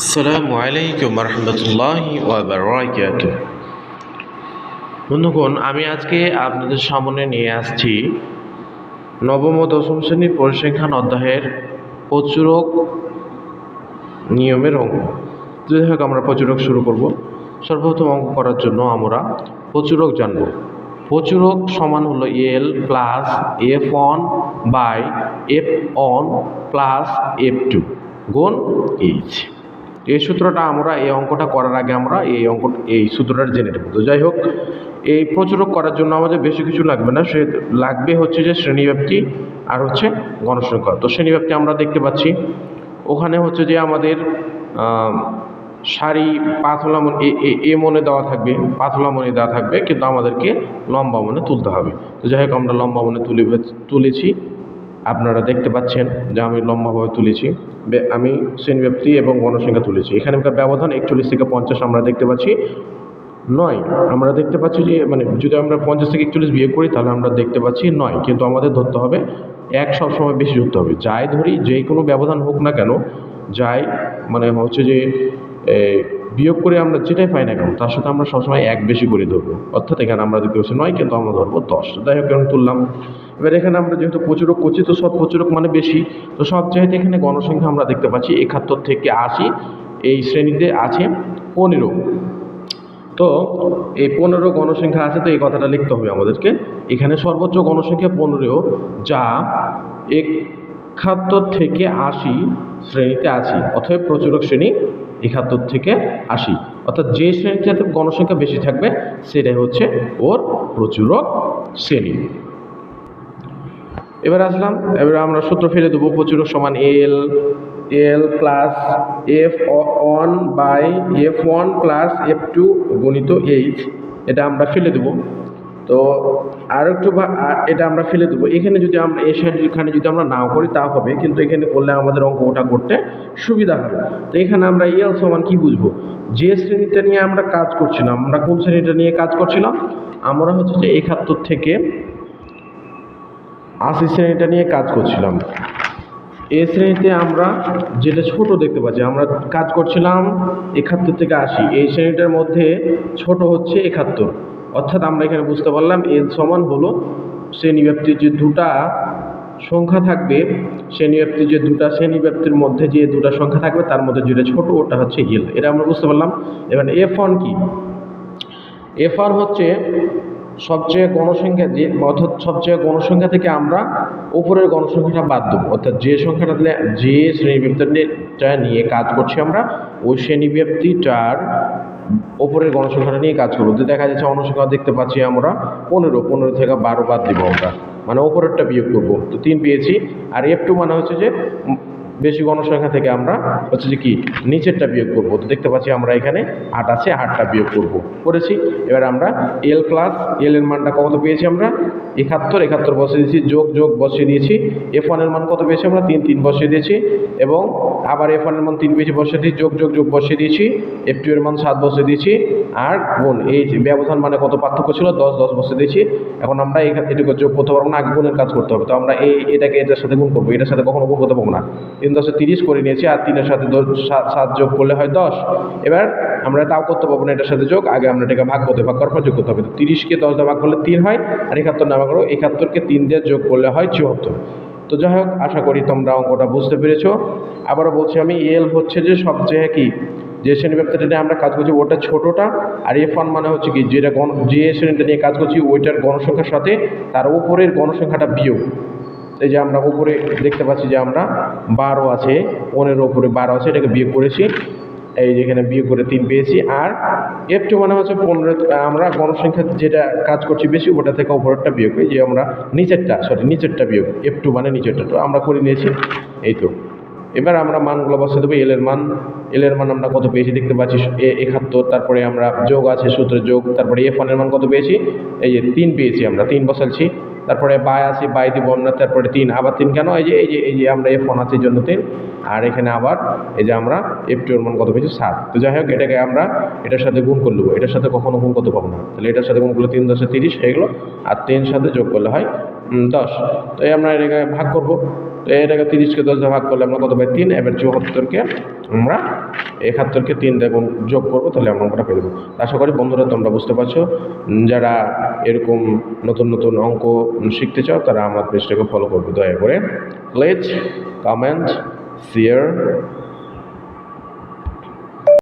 আসসালামু আলাইকুম রহমতুল্লাহি ওয়া বারাকাতুহু। বন্ধুগণ, আমি আজকে আপনাদের সামনে নিয়ে আসছি নবম ও দশম শ্রেণীর পরিসংখ্যান অধ্যায়ের প্রচুরক নিয়মের অঙ্ক। যাই হোক, আমরা প্রচুরক শুরু করব। সর্বপ্রথম অঙ্ক করার জন্য আমরা প্রচুরক জানব। প্রচুরক সমান হলো এল plus F1 by F1 plus F2 গুণ এইচ। এই সূত্রটা আমরা এই অঙ্কটা করার আগে আমরা এই সূত্রটা জেনে নেব। তো যাই হোক, এই প্রচুরক করার জন্য আমাদের বেশি কিছু লাগবে না, সে লাগবে হচ্ছে যে শ্রেণীব্যাপ্তি আর হচ্ছে গণসংখ্যা। তো শ্রেণীব্যাপ্তি আমরা দেখতে পাচ্ছি, ওখানে হচ্ছে যে আমাদের সারি পাতলা এ মনে দেওয়া থাকবে, পাতলা মনে দেওয়া থাকবে, কিন্তু আমাদেরকে লম্বা মনে তুলতে হবে। তো যাই হোক, আমরা লম্বা মনে তুলেছি। আপনারা দেখতে পাচ্ছেন যে আমি লম্বাভাবে তুলেছি, আমি শ্রেণীব্যাপ্তি এবং গণসংখ্যা তুলেছি। এখানকার ব্যবধান 41 থেকে 50 আমরা দেখতে পাচ্ছি 9। আমরা দেখতে পাচ্ছি যে যদি আমরা 50 থেকে 41 বিয়োগ করি তাহলে আমরা দেখতে পাচ্ছি 9, কিন্তু আমাদের ধরতে হবে 1 সবসময় বেশি ধরতে হবে। যাই ধরি, যে কোনো ব্যবধান হোক না কেন, যাই হচ্ছে যে বিয়োগ করে আমরা যেটাই পাই না কেন তার সাথে আমরা সবসময় 1 বেশি করে ধরবো। অর্থাৎ এখানে আমরা দেখতে পাচ্ছি 9, কিন্তু আমরা ধরবো 10। যাই হোক, আমি তুললাম। এবার এখানে আমরা যেহেতু প্রচুরক করছি, তো সব প্রচুরক মানে বেশি, তো সব চাইতে এখানে গণসংখ্যা আমরা দেখতে পাচ্ছি 71 থেকে 80। এই শ্রেণীতে আছে 15। তো এই 15 গণসংখ্যা আছে, তো এই কথাটা লিখতে হবে আমাদেরকে। এখানে সর্বোচ্চ গণসংখ্যা 15, যা 71 থেকে 80 শ্রেণীতে আছে। অতএব প্রচুরক শ্রেণী 71 থেকে 80, অর্থাৎ যে শ্রেণীতে গণসংখ্যা বেশি থাকবে সেটাই হচ্ছে ওর প্রচুরক শ্রেণী। এবার আমরা সূত্র ফেলে দেবো। প্রচুরক সমান এল plus F1 by F1 plus F2 গুণিত এইচ। এটা আমরা ফেলে দেবো। তো আর একটু এটা আমরা ফেলে দেবো। এখানে যদি আমরা এখানে যদি আমরা নাও করি তা হবে, কিন্তু এখানে করলে আমাদের অঙ্কটা করতে সুবিধা হবে। তো এখানে আমরা এল সমান কি বুঝবো, যে শ্রেণীটা নিয়ে আমরা কাজ করছিলাম, আমরা কোন শ্রেণীটা নিয়ে কাজ করছিলাম, আমরা হচ্ছে যে 71 থেকে 80 শ্রেণীটা নিয়ে কাজ করছিলাম। এই শ্রেণীতে আমরা যেটা ছোট দেখতে পাচ্ছি, আমরা কাজ করছিলাম 71 থেকে 80। এই শ্রেণীটার মধ্যে ছোট হচ্ছে 71, অর্থাৎ আমরা এখানে বুঝতে পারলাম এল সমান হলো শ্রেণীব্যাপ্তির যে দুটা সংখ্যা থাকবে, শ্রেণীব্যাপ্তির মধ্যে যে দুটা সংখ্যা থাকবে তার মধ্যে যেটা ছোট ওটা হচ্ছে এল। এটা আমরা বুঝতে পারলাম। এবার F1 কি? F1 হচ্ছে সবচেয়ে গণসংখ্যা থেকে আমরা উপরের গণসংখ্যাটা বাদ দেবো। অর্থাৎ যে শ্রেণীব্যাপ্তিটা নিয়ে কাজ করছি আমরা, ওই শ্রেণীব্যাপ্তিটার উপরের গণসংখ্যাটা নিয়ে কাজ করবো। তো দেখা যাচ্ছে গণসংখ্যা দেখতে পাচ্ছি আমরা 15 থেকে 12 বাদ দিব আমরা, উপরেরটা বিয়োগ করবো। তো 3 পেয়েছি। আর F2 হচ্ছে যে বেশি গণসংখ্যা থেকে আমরা হচ্ছে যে কি নিচেরটা বিয়োগ করবো। তো দেখতে পাচ্ছি আমরা এখানে 8 আছে, 8টা বিয়োগ করেছি। এবার আমরা এল এর মানটা কত পেয়েছি আমরা 71 বসিয়ে দিয়েছি, যোগ বসিয়ে দিয়েছি। F1 এর মান কত পেয়েছি আমরা 3 বসিয়ে দিয়েছি, এবং আবার F1 এর মান 3 পেয়েছি, বসিয়ে দিয়েছি, যোগ বসিয়ে দিয়েছি। F2 এর মান 7 বসিয়ে দিয়েছি, আর গুণ এই ব্যবধান কত পার্থক্য ছিল 10 বসিয়ে দিয়েছি। এখন আমরা এটাকে যোগ করতে পারবো না, আগে গুণের কাজ করতে হবে। তো আমরা এটাকে এটার সাথে গুণ করবো, এটার সাথে কখনো গুণ করতে পারবো না। 3 × 10 = 30 করে নিয়েছি, আর 3 এর সাথে 7 যোগ করলে হয় 10। এবার আমরা তাও করতে পারবো না এটার সাথে যোগ, আগে আমরা এটাকে ভাগ করার পর যোগ করতে হবে। তো 30কে 10 দিয়ে ভাগ করলে 3 হয়, আর 71 না ভাগ করো, 71কে 3 দিয়ে যোগ করলে হয় 74। তো যাই হোক, আশা করি তোমরা অঙ্কটা বুঝতে পেরেছো। আবারও বলছি আমি, এল হচ্ছে যে সবচেয়ে কি যে শ্রেণীব্যাপ্তিটা নিয়ে আমরা কাজ করছি ওটা ছোটটা, আর F1 হচ্ছে কি যে শ্রেণীটা নিয়ে কাজ করছি ওইটার গণসংখ্যার সাথে তার উপরের গণসংখ্যাটা বিয়োগ। এই যে আমরা উপরে দেখতে পাচ্ছি যে আমরা 12 আছে, 15 উপরে 12 আছে, এটাকে বিয়োগ করেছি। এই যেখানে বিয়োগ করে 3 পেয়েছি। আর F2 হচ্ছে 15, আমরা গণসংখ্যা যেটা কাজ করছি বেশি ওটা থেকে উপরেরটা বিয়োগ করি, যে আমরা নিচেরটা বিয়োগ। F2 নিচেরটা, তো আমরা করে নিয়েছি। এই তো এবার আমরা মানগুলো বসিয়ে দেবো। এল এর মান আমরা কত পেয়েছি দেখতে পাচ্ছি 71, তারপরে আমরা যোগ আছে সূত্রে যোগ, তারপরে F1 এর মান কত পেয়েছি, এই যে 3 পেয়েছি, আমরা 3 বসাচ্ছি। তারপরে বাই আছে, বাই দিব আমরা, তারপরে 3, আবার 3 কেন, এই যে আমরা F1 আছে এই জন্য 3, আর এখানে আবার এই যে আমরা F2 এর মান কত পেয়েছি 7। তো যাই হোক, এটাকে আমরা এটার সাথে গুণ করে নেবো, এটার সাথে কখনো গুণ করতে পারবো না। তাহলে এটার সাথে গুণ করলে 3 × 10 = 30 হয়ে গেলো, আর 3 সাথে যোগ করলে হয় 10। তো আমরা এটাকে ভাগ করবো। তো এটাকে 30কে 10 দিয়ে ভাগ করলে আমরা কত পাই 3। এবার 74কে আমরা 71-কে 3 দিয়ে যোগ করবো, তাহলে আমরা অঙ্কটা পেয়ে দেবো। আশা করি বন্ধুরা তোমরা বুঝতে পারছো। যারা এরকম নতুন নতুন অঙ্ক শিখতে চাও তারা আমার পেজটাকে ফলো করবে দয়া করে। Please comment, share